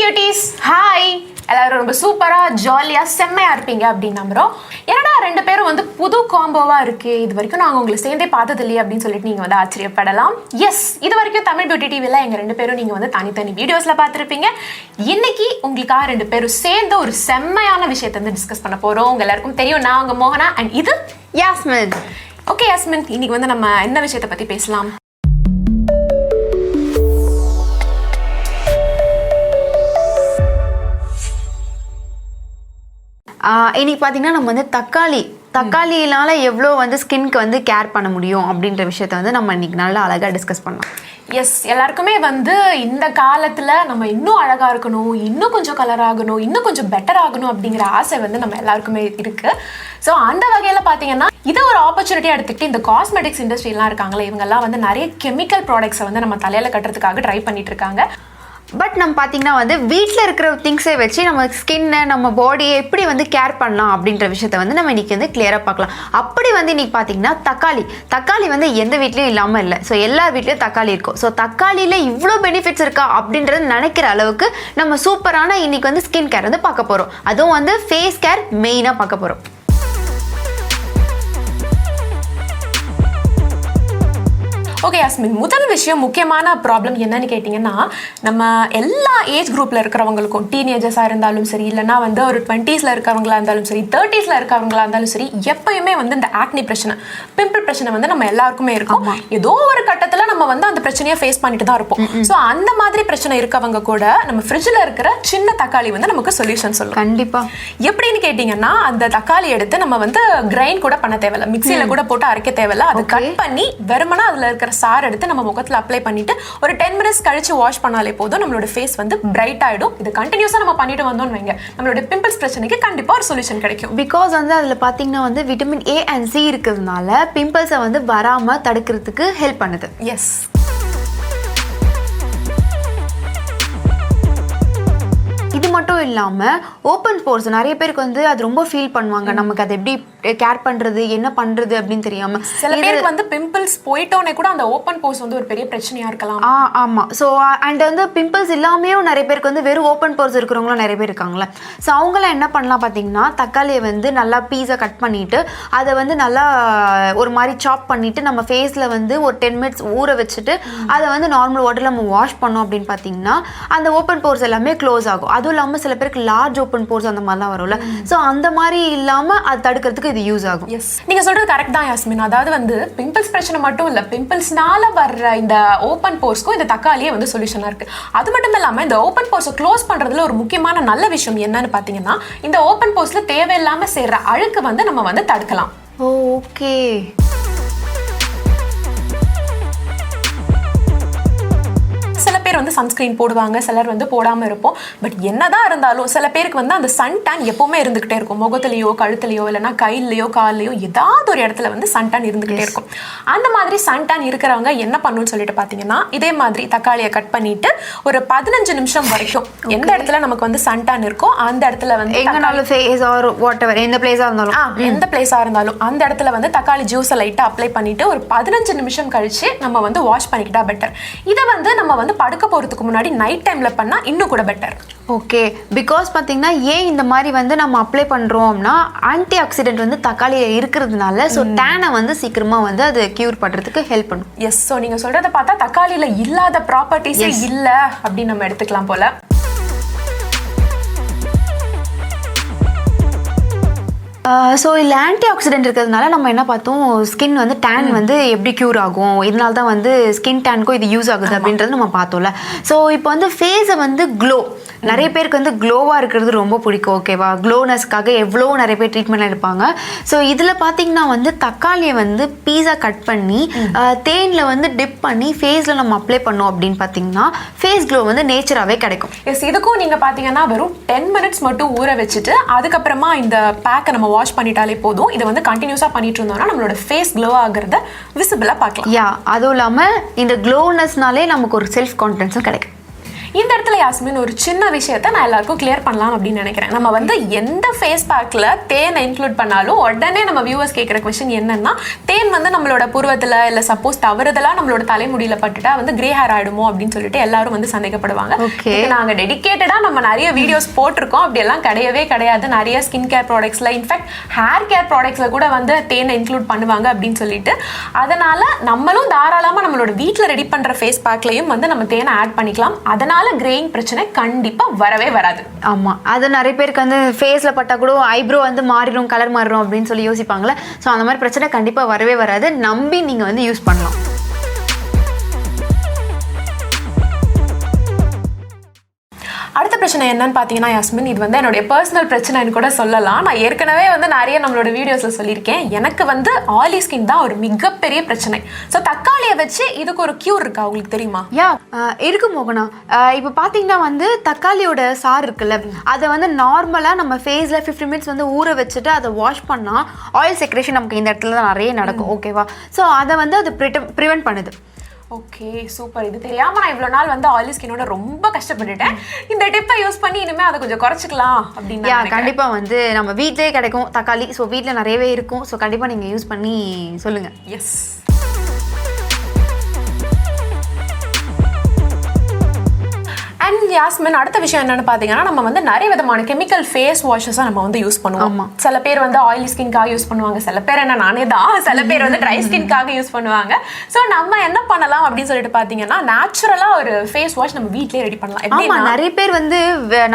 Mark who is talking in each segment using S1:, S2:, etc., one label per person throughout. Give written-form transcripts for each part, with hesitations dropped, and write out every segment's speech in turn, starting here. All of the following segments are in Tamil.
S1: பியூட்டிஸ் ஹாய் எல்லாரும் ரொம்ப சூப்பரா ஜாலியா செம்மையா இருப்பீங்க அப்படின்னு நம்புறோம். என்னடா ரெண்டு பேரும் வந்து புது காம்போவா இருக்கு, இது வரைக்கும் நாங்கள் உங்களை சேர்ந்தே பார்த்தது இல்லையே அப்படின்னு சொல்லிட்டு நீங்க வந்து ஆச்சரியப்படலாம். எஸ், இது வரைக்கும் தமிழ் பியூட்டி டிவில எங்க ரெண்டு பேரும் நீங்க வந்து தனித்தனி வீடியோஸ்ல பார்த்துருப்பீங்க. இன்னைக்கு உங்களுக்காக ரெண்டு பேரும் சேர்ந்து ஒரு செம்மையான விஷயத்தை வந்து டிஸ்கஸ் பண்ண போறோம். உங்க எல்லாருக்கும் தெரியும், நான் உங்க மோகனா அண்ட் இது
S2: யாஸ்மின்.
S1: ஓகே யாஸ்மின், இன்னைக்கு வந்து நம்ம என்ன விஷயத்தை பத்தி பேசலாம்?
S2: இன்னைக்கு பார்த்தீங்கன்னா நம்ம வந்து தக்காளினால எவ்வளோ வந்து ஸ்கின்க்கு வந்து கேர் பண்ண முடியும் அப்படின்ற விஷயத்த வந்து நம்ம இன்னைக்கு நல்லா அழகாக டிஸ்கஸ் பண்ணலாம்.
S1: எஸ், எல்லாருக்குமே வந்து இந்த காலத்தில் நம்ம இன்னும் அழகாக இருக்கணும், இன்னும் கொஞ்சம் கலர் ஆகணும், இன்னும் கொஞ்சம் பெட்டர் ஆகணும் அப்படிங்கிற ஆசை வந்து நம்ம எல்லாருக்குமே இருக்கு. ஸோ அந்த வகையில் பார்த்தீங்கன்னா இதை ஒரு ஆப்பர்ச்சுனிட்டியாக எடுத்துக்கிட்டு இந்த காஸ்மெட்டிக்ஸ் இண்டஸ்ட்ரிலாம் இருக்காங்களே, இவங்கெல்லாம் வந்து நிறைய கெமிக்கல் ப்ராடக்ட்ஸை வந்து நம்ம தலையில் கட்டுறதுக்காக ட்ரை பண்ணிட்டு இருக்காங்க.
S2: பட் நம்ம பார்த்தீங்கன்னா வந்து வீட்டில் இருக்கிற திங்ஸை வச்சு நம்ம ஸ்கின்னை நம்ம பாடியை எப்படி வந்து கேர் பண்ணலாம் அப்படின்ற விஷயத்த வந்து நம்ம இன்றைக்கி வந்து கிளியராக பார்க்கலாம். அப்படி வந்து இன்றைக்கி பார்த்தீங்கன்னா தக்காளி வந்து எந்த வீட்லேயும் இல்லாமல் இல்லை. ஸோ எல்லா வீட்லேயும் தக்காளி இருக்கும். ஸோ தக்காளியில் இவ்வளோ பெனிஃபிட்ஸ் இருக்கா அப்படின்றது நினைக்கிற அளவுக்கு நம்ம சூப்பரான இன்றைக்கி வந்து ஸ்கின் கேர் வந்து பார்க்க போகிறோம். அதுவும் வந்து ஃபேஸ் கேர் மெயினாக பார்க்க போகிறோம்.
S1: ஓகே யாஸ்மின், முதல் விஷயம், முக்கியமான ப்ராப்ளம் என்னன்னு கேட்டிங்கன்னா, நம்ம எல்லா ஏஜ் குரூப்பில் இருக்கிறவங்களுக்கும், டீனேஜர்ஸாக இருந்தாலும் சரி, இல்லைனா வந்து ஒரு 20s இருக்கிறவங்களா இருந்தாலும் சரி, 30s இருக்கிறவங்களா இருந்தாலும் சரி, எப்பயுமே வந்து இந்த ஆக்னி பிரச்சனை, பிம்பிள் பிரச்சனை வந்து நம்ம எல்லாருக்குமே இருக்கும். ஏதோ ஒரு கட்டத்தில் நம்ம வந்து அந்த பிரச்சனையை ஃபேஸ் பண்ணிட்டு தான் இருப்போம். ஸோ அந்த மாதிரி பிரச்சனை இருக்கவங்க கூட நம்ம ஃப்ரிட்ஜில் இருக்கிற சின்ன தக்காளி வந்து நமக்கு சொல்யூஷன் சொல்லும்.
S2: கண்டிப்பாக.
S1: எப்படின்னு கேட்டிங்கன்னா, அந்த தக்காளி எடுத்து நம்ம வந்து கிரைண்ட் கூட பண்ண தேவையில்லை, மிக்சியில் கூட போட்டு அரைக்க தேவையில்லை. அது கட் பண்ணி வெறுமனா அதில் இருக்கிற சார் எடுத்து நம்ம முகத்துல அப்ளை பண்ணிட்டு ஒரு 10 minutes கழிச்சு வாஷ் பண்ணாலே போதும், நம்மளோட ஃபேஸ் வந்து பிரைட் ஆயிடும். இது கண்டினியூஸா நம்ம பண்ணிட்டு வந்தோம்னு வைங்க, நம்மளோட பிம்பிள்ஸ் பிரச்சனைக்கு கண்டிப்பா ஒரு சொல்யூஷன் கிடைக்கும்.
S2: பிகாஸ் வந்து அதுல பாத்தீங்கன்னா வந்து விட்டமின் A and C இருக்கிறதுனால பிம்பிள்ஸை வந்து வராம தடுக்கிறதுக்கு ஹெல்ப் பண்ணுது.
S1: எஸ்,
S2: இது மட்டும் இல்லாமல் ஓப்பன் போர்ஸ் நிறைய பேருக்கு வந்து அது ரொம்ப ஃபீல் பண்ணுவாங்க. நமக்கு அதை எப்படி கேர் பண்ணுறது, என்ன பண்ணுறது அப்படின்னு தெரியாமல்.
S1: சில பேருக்கு வந்து பிம்பிள்ஸ் போயிட்டோன்னே கூட அந்த ஓப்பன் போர்ஸ் வந்து ஒரு பெரிய பிரச்சனையாக இருக்கலாம்.
S2: ஆமாம். ஸோ அண்ட் வந்து பிம்பிள்ஸ் இல்லாமையும் நிறைய பேருக்கு வந்து வெறும் ஓப்பன் போர்ஸ் இருக்கிறவங்களும் நிறைய பேர் இருக்காங்களே. ஸோ அவங்களாம் என்ன பண்ணலாம் பார்த்தீங்கன்னா, தக்காளியை வந்து நல்லா பீஸை கட் பண்ணிவிட்டு அதை வந்து நல்லா ஒரு மாதிரி சாப் பண்ணிவிட்டு நம்ம ஃபேஸில் வந்து ஒரு 10 minutes ஊற வச்சுட்டு அதை வந்து நார்மல் வாட்டரில் நம்ம வாஷ் பண்ணோம் அப்படின்னு பார்த்தீங்கன்னா அந்த ஓப்பன் போர்ஸ் எல்லாமே க்ளோஸ் ஆகும். அதுவும் இல்லாமல் சில பேருக்கு லார்ஜ் ஓப்பன் போர்ஸ் அந்த மாதிரிலாம் வரும்ல. ஸோ அந்த மாதிரி இல்லாமல் அது தடுக்கிறதுக்கு இது யூஸ் ஆகும்.
S1: எஸ், நீங்க சொல்றது கரெக்ட் தான் யாஸ்மின். அதாவது வந்து பிம்பிள்ஸ் பிரச்சனை மட்டும் இல்லை, பிம்பிள்ஸ்னால வர்ற இந்த ஓப்பன் போர்ஸ்க்கும் இந்த தக்காளியே வந்து சொல்யூஷனா இருக்கு. அது மட்டும் இல்லாமல் இந்த ஓப்பன் போர்ஸை க்ளோஸ் பண்றதுல ஒரு முக்கியமான நல்ல விஷயம் என்னன்னு பார்த்தீங்கன்னா, இந்த ஓப்பன் போர்ஸ்ல தேவையில்லாம சேர்ற அழுக்கு வந்து நம்ம வந்து தடுக்கலாம்.
S2: ஓகே.
S1: சில பேர் வந்து சன்ஸ்கிரீன் போடுவாங்க, சிலர் வந்து போடாமல் இருப்போம். பட் என்னதான் இருந்தாலும் சில பேருக்கு வந்து அந்த சன் டேன் எப்பவுமே இருந்துகிட்டே இருக்கும். முகத்துலையோ கழுத்துலையோ இல்லைன்னா கையிலையோ கால்லையோ ஏதாவது ஒரு இடத்துல வந்து சன் டேன் இருந்துகிட்டே இருக்கும். அந்த மாதிரி சன் டேன் இருக்கிறவங்க என்ன பண்ணணும்னு சொல்லிட்டு பார்த்தீங்கன்னா, இதே மாதிரி தக்காளியை கட் பண்ணிட்டு ஒரு 15 நிமிஷம் வரைக்கும் எந்த இடத்துல நமக்கு வந்து சன் டேன் இருக்கோ அந்த இடத்துல வந்து
S2: எந்த
S1: பிளேஸா இருந்தாலும் அந்த இடத்துல வந்து தக்காளி ஜூஸை லைட்டா அப்ளை பண்ணிட்டு ஒரு 15 நிமிஷம் கழிச்சு நம்ம வந்து வாஷ் பண்ணிக்கிட்டா பெட்டர். இதை வந்து நம்ம வந்து படுக்க போறதுக்கு முன்னாடி நைட் டைம்ல பண்ணா இன்னும் கூட பெட்டர்.
S2: ஓகே. பிகாஸ் பார்த்தீங்கன்னா ஏன் இந்த மாதிரி வந்து நம்ம அப்ளை பண்ணுறோம்னா, ஆன்டி ஆக்சிடென்ட் வந்து தக்காளியில் இருக்கிறதுனால ஸோ டேனை வந்து சீக்கிரமாக வந்து அது க்யூர் பண்ணுறதுக்கு ஹெல்ப் பண்ணும்.
S1: எஸ், ஸோ நீங்கள் சொல்கிறத பார்த்தா தக்காளியில் இல்லாத ப்ராப்பர்ட்டிஸே இல்லை அப்படின்னு நம்ம எடுத்துக்கலாம் போல.
S2: ஸோ இதில் ஆன்டி ஆக்சிடென்ட் இருக்கிறதுனால நம்ம என்ன பார்த்தோம், ஸ்கின் வந்து டேன் வந்து எப்படி க்யூர் ஆகும், இதனால தான் வந்து ஸ்கின் டேனுக்கும் இது யூஸ் ஆகுது அப்படின்றது நம்ம பார்த்தோம்ல. ஸோ இப்போ வந்து ஃபேஸை வந்து க்ளோ, நிறைய பேருக்கு வந்து க்ளோவாக இருக்கிறது ரொம்ப பிடிக்கும். ஓகேவா, க்ளோனஸ்க்காக எவ்வளோ நிறைய பேர் ட்ரீட்மெண்ட் எடுப்பாங்க. ஸோ இதில் பார்த்தீங்கன்னா வந்து தக்காளியை வந்து பீஸா கட் பண்ணி தேனில் வந்து டிப் பண்ணி ஃபேஸில் நம்ம அப்ளை பண்ணோம் அப்படின்னு பார்த்தீங்கன்னா ஃபேஸ் க்ளோ வந்து நேச்சராகவே கிடைக்கும்.
S1: எஸ், இதுக்கும் நீங்கள் பார்த்தீங்கன்னா வெறும் 10 minutes மட்டும் ஊற வச்சுட்டு அதுக்கப்புறமா இந்த பேக்கை நம்ம வாஷ் பண்ணிட்டாலே போதும். இதை வந்து கண்டினியூஸாக பண்ணிட்டு இருந்தோம்னா நம்மளோட ஃபேஸ் க்ளோ ஆகிறத விசிபிளாக பார்க்கலாம்.
S2: அதுவும் இல்லாமல் இந்த க்ளோனஸ்னாலே நமக்கு ஒரு செல்ஃப் கான்ஃபிடன்ஸும் கிடைக்கும்.
S1: இந்த இடத்துல யாஸ்மின் ஒரு சின்ன விஷயத்தை நான் எல்லாருக்கும் கிளியர் பண்ணலாம் அப்படின்னு நினைக்கிறேன். நம்ம வந்து எந்த ஃபேஸ் பேக்கில் தேனை இன்க்ளூட் பண்ணாலும் உடனே நம்ம வியூவர்ஸ் கேட்குற கொஸ்டின் என்னன்னா, தேன் வந்து நம்மளோட புருவத்தில் இல்லை சப்போஸ் தவறுதலாக நம்மளோட தலைமுடியில் பட்டுட்டா வந்து கிரே ஹேர் ஆயிடுமோ அப்படின்னு சொல்லிட்டு எல்லாரும் வந்து சந்தேகப்படுவாங்க. நாங்கள் டெடிகேட்டடாக நம்ம நிறைய வீடியோஸ் போட்டிருக்கோம். அப்படியெல்லாம் கிடையவே கிடையாது. நிறைய ஸ்கின் கேர் ப்ராடக்ட்ஸில் இன்ஃபேக்ட் ஹேர் கேர் ப்ராடக்ட்ஸில் கூட வந்து தேனை இன்க்ளூட் பண்ணுவாங்க அப்படின்னு சொல்லிட்டு, அதனால நம்மளும் தாராளமாக நம்மளோட வீட்டில் ரெடி பண்ணுற ஃபேஸ் பேக்லையும் வந்து நம்ம தேனை ஆட் பண்ணிக்கலாம். அதனால கிரேயிங் பிரச்சனை கண்டிப்பாக வரவே வராது.
S2: ஆமாம், அது நிறைய பேருக்கு வந்து ஃபேஸில் பட்டா கூட ஐப்ரோ வந்து மாறிடும், கலர் மாறிடும் அப்படின்னு சொல்லி யோசிப்பாங்களே. ஸோ அந்த மாதிரி பிரச்சனை கண்டிப்பாக வரவே வராது. நம்பி நீங்கள் வந்து யூஸ் பண்ணலாம்.
S1: அடுத்த பிரச்சனை என்னன்னு பார்த்தீங்கன்னா யாஸ்மின், இது வந்து என்னுடைய பர்சனல் பிரச்சனைன்னு கூட சொல்லலாம். நான் ஏற்கனவே வந்து நிறைய நம்மளோட வீடியோஸில் சொல்லியிருக்கேன். எனக்கு வந்து ஆயிலி ஸ்கின் தான் ஒரு மிகப்பெரிய பிரச்சனை. ஸோ தக்காளியை வச்சு இதுக்கு ஒரு க்யூர் இருக்கா உங்களுக்கு தெரியுமா?
S2: இருக்கு மோகனா. இப்போ பார்த்தீங்கன்னா வந்து தக்காளியோட சாறு இருக்குல்ல, அதை வந்து நார்மலாக நம்ம ஃபேஸில் 15 மினிட்ஸ் வந்து ஊற வச்சுட்டு அதை வாஷ் பண்ணால் ஆயில் செக்ரேஷன் நமக்கு இந்த இடத்துல தான் நிறைய நடக்கும். ஓகேவா? ஸோ அதை வந்து அது ப்ரிவென்ட் பண்ணுது.
S1: Okay, super. இது தெரியாமல் நான் இவ்வளோ நாள் வந்து ஆயிலி ஸ்கின்னோட ரொம்ப கஷ்டப்பட்டுட்டேன். இந்த டிப்பை யூஸ் பண்ணி இனிமேல் அதை கொஞ்சம் குறைச்சிக்கலாம் அப்படின்னு.
S2: கண்டிப்பாக வந்து நம்ம வீட்டிலே கிடைக்கும் தக்காளி. ஸோ வீட்டில் நிறையவே இருக்கும். ஸோ கண்டிப்பாக நீங்கள் யூஸ் பண்ணி சொல்லுங்கள்.
S1: எஸ். அண்ட் யாஸ்மின், அடுத்த விஷயம் என்னன்னு பார்த்தீங்கன்னா, நம்ம வந்து நிறைய விதமான கெமிக்கல் ஃபேஸ் வாஷஸை நம்ம வந்து யூஸ் பண்ணுவோம். சில பேர் வந்து ஆயிலி ஸ்கின்காக யூஸ் பண்ணுவாங்க, சில பேர் நானே தான், சில பேர் வந்து ட்ரை ஸ்கின்காக யூஸ் பண்ணுவாங்க. ஸோ நம்ம என்ன பண்ணலாம் அப்படின்னு சொல்லிட்டு பார்த்தீங்கன்னா, நேச்சுரலாக ஒரு ஃபேஸ் வாஷ் நம்ம வீட்டிலே ரெடி பண்ணலாம்.
S2: எப்படின்னா நிறைய பேர் வந்து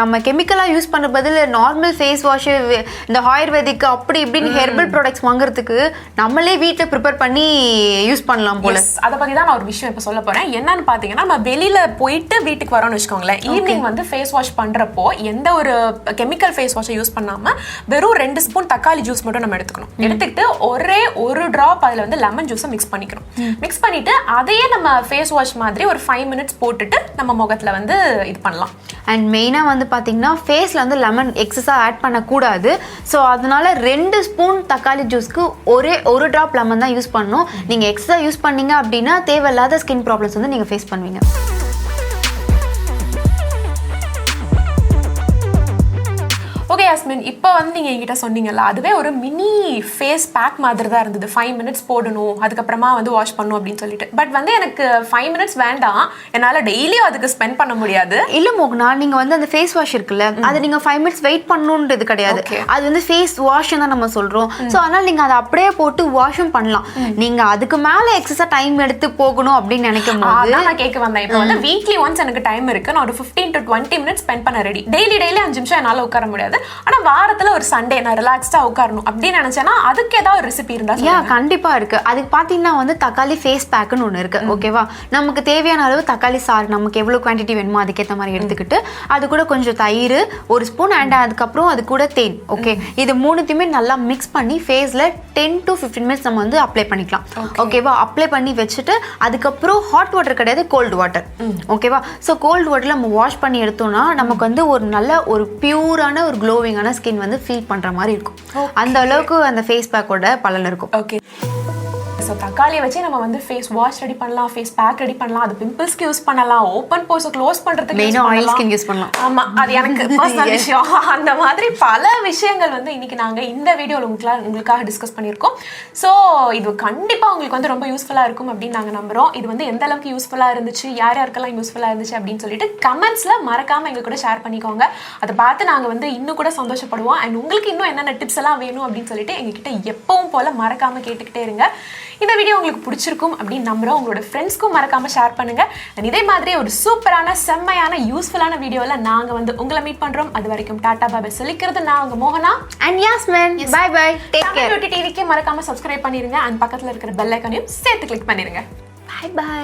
S2: நம்ம கெமிக்கலாக யூஸ் பண்ண பதில் நார்மல் ஃபேஸ் வாஷ், இந்த ஆயுர்வேதிக் அப்படி இப்படின்னு ஹெர்பல் ப்ராடக்ட்ஸ் வாங்குறதுக்கு நம்மளே வீட்டில் ப்ரிப்பேர் பண்ணி யூஸ் பண்ணலாம் போல.
S1: அதை பற்றி தான் நான் ஒரு விஷயம் இப்போ சொல்ல போகிறேன். என்னன்னு பார்த்தீங்கன்னா, நம்ம வெளியில் போயிட்டு வீட்டுக்கு வரோம்னு வச்சுக்கோங்க, ஈவினிங் வந்து ஃபேஸ் வாஷ் பண்றப்போ எந்த ஒரு கெமிக்கல் ஃபேஸ் வாஷை யூஸ் பண்ணாம வெறும் 2 ஸ்பூன் தக்காளி ஜூஸ் மட்டும் நம்ம எடுத்துக்கணும். எடுத்துக்கிட்டு ஒரே ஒரு டிராப் அதுல வந்து லெமன் ஜூஸை மிக்ஸ் பண்ணிக்கணும். மிக்ஸ் பண்ணிட்டு அதையே நம்ம ஃபேஸ் வாஷ் மாதிரி ஒரு 5 மினிட்ஸ் போட்டுட்டு நம்ம முகத்துல வந்து இது பண்ணலாம்.
S2: அண்ட் மெயினாக வந்து பார்த்தீங்கன்னா ஃபேஸில் வந்து லெமன் எக்ஸஸாக ஆட் பண்ணக்கூடாது. ஸோ அதனால 2 ஸ்பூன் தக்காளி ஜூஸ்க்கு ஒரு ட்ராப் லெமன் தான் யூஸ் பண்ணணும். நீங்கள் எக்ஸஸாக யூஸ் பண்ணீங்க அப்படின்னா தேவையில்லாத ஸ்கின் ப்ராப்ளம்ஸ் வந்து நீங்கள் ஃபேஸ் பண்ணுவீங்க.
S1: ஓகே யாஸ்மின், இப்போ வந்து நீங்கள் என்கிட்ட சொன்னீங்கல்ல, அதுவே ஒரு மினி ஃபேஸ் பேக் மாதிரி தான் இருந்தது. 5 மினிட்ஸ் போடணும், அதுக்கப்புறமா வந்து வாஷ் பண்ணணும் அப்படின்னு சொல்லிட்டு. பட் வந்து எனக்கு 5 மினிட்ஸ் வேண்டாம், என்னால் டெய்லியும் அதுக்கு ஸ்பெண்ட் பண்ண முடியாது.
S2: இல்லை மோகனா, நீங்கள் வந்து அந்த ஃபேஸ் வாஷ் இருக்குல்ல, அது நீங்கள் 5 மினிட்ஸ் வெயிட் பண்ணணுன்றது கிடையாது. அது வந்து ஃபேஸ் வாஷ் தான் நம்ம சொல்கிறோம். ஸோ அதனால் நீங்கள் அதை அப்படியே போட்டு வாஷும் பண்ணலாம். நீங்கள் அதுக்கு மேலே எக்ஸஸாக டைம் எடுத்து போகணும் அப்படின்னு நினைக்கும் போது
S1: நான் கேட்க வந்தேன். இப்போ வந்து வீக்லி ஒன்ஸ் எனக்கு டைம் இருக்கு, நான் ஒரு 15 to 20 மினிட்ஸ் ஸ்பெண்ட் பண்ண ரெடி. டெய்லி 5 நிமிஷம் என்னால் உட்கார முடியாது. ஆனால் வாரத்தில் ஒரு சண்டே நான் ரிலாக்ஸ்டாக உட்காரணும் அப்படின்னு நினச்சேன்னா அதுக்கு ஏதாவது ஒரு ரெசிபி இருந்தால்
S2: கண்டிப்பாக இருக்குது. அதுக்கு பார்த்தீங்கன்னா வந்து தக்காளி ஃபேஸ் பேக்குன்னு ஒன்று இருக்குது. ஓகேவா? நமக்கு தேவையான அளவு தக்காளி சாறு நமக்கு எவ்வளோ குவான்டிட்டி வேணுமோ அதுக்கேற்ற மாதிரி எடுத்துக்கிட்டு அது கூட கொஞ்சம் தயிர் 1 ஸ்பூன் அண்ட் அதுக்கப்புறம் அது கூட தேன். ஓகே, இது 3த்தையுமே நல்லா மிக்ஸ் பண்ணி ஃபேஸில் 10 to 15 மினிட்ஸ் நம்ம வந்து அப்ளை பண்ணிக்கலாம். ஓகேவா? அப்ளை பண்ணி வச்சுட்டு அதுக்கப்புறம் ஹாட் வாட்டர் கிடையாது, கோல்டு வாட்டர். ஓகேவா? ஸோ கோல்டு வாட்டரில் நம்ம வாஷ் பண்ணி எடுத்தோம்னா நமக்கு வந்து ஒரு நல்ல ஒரு பியூரான ஒரு க்ளோவிங்கான ஸ்கின் வந்து ஃபீல் பண்ற மாதிரி இருக்கும். அந்த அளவுக்கு அந்த ஃபேஸ் பேக்கோட பலன் இருக்கும்.
S1: ஓகே, ஸோ தக்காளியை வச்சு நம்ம வந்து ஃபேஸ் வாஷ் ரெடி பண்ணலாம், ஃபேஸ் பேக் ரெடி பண்ணலாம், அது பிம்பிள்ஸ்க்கு யூஸ் பண்ணலாம், ஓப்பன் போர்ஸை க்ளோஸ் பண்ணுறதுக்கு
S2: யூஸ் பண்ணலாம்.
S1: ஆமாம், அது எனக்கு பர்சனல் விஷயம். அந்த மாதிரி பல விஷயங்கள் வந்து இன்னைக்கு நாங்கள் இந்த வீடியோவில் உங்களுக்காக டிஸ்கஸ் பண்ணியிருக்கோம். ஸோ இது கண்டிப்பாக உங்களுக்கு வந்து ரொம்ப யூஸ்ஃபுல்லாக இருக்கும் அப்படின்னு நாங்கள் நம்புகிறோம். இது வந்து எந்த அளவுக்கு யூஸ்ஃபுல்லாக இருந்துச்சு, யாருக்கெல்லாம் யூஸ்ஃபுல்லாக இருந்துச்சு அப்படின்னு சொல்லிட்டு கமெண்ட்ஸில் மறக்காமல் எங்கள் கூட ஷேர் பண்ணிக்கோங்க. அதை பார்த்து நாங்கள் வந்து இன்னும் கூட சந்தோஷப்படுவோம். அண்ட் உங்களுக்கு இன்னும் என்னென்ன டிப்ஸ் எல்லாம் வேணும் அப்படின்னு சொல்லிட்டு எங்ககிட்ட எப்பவும் போல் மறக்காமல் கேட்டுக்கிட்டே இருங்க. இந்த வீடியோ உங்களுக்கு பிடிச்சிருக்கும் அப்படின்னு நம்புறோம். உங்களோட ஃப்ரெண்ட்ஸ்க்கும் மறக்காம ஷேர் பண்ணுங்க. இதே மாதிரி ஒரு சூப்பரான செம்மையான யூஸ்ஃபுல்லான வீடியோல நாங்க வந்து உங்களை மீட் பண்றோம். அது வரைக்கும் டாடா பாய் சொல்லிக்கிறது நான் உங்க மோகனா
S2: and Yasmin. Bye bye, take care.
S1: டிவிக்கு மறக்காம சப்ஸ்கிரைப் பண்ணிருங்க. அண்ட் பக்கத்துல இருக்கிற பெல் ஐகானையும் சேர்த்து கிளிக் பண்ணிருங்க.
S2: Bye by.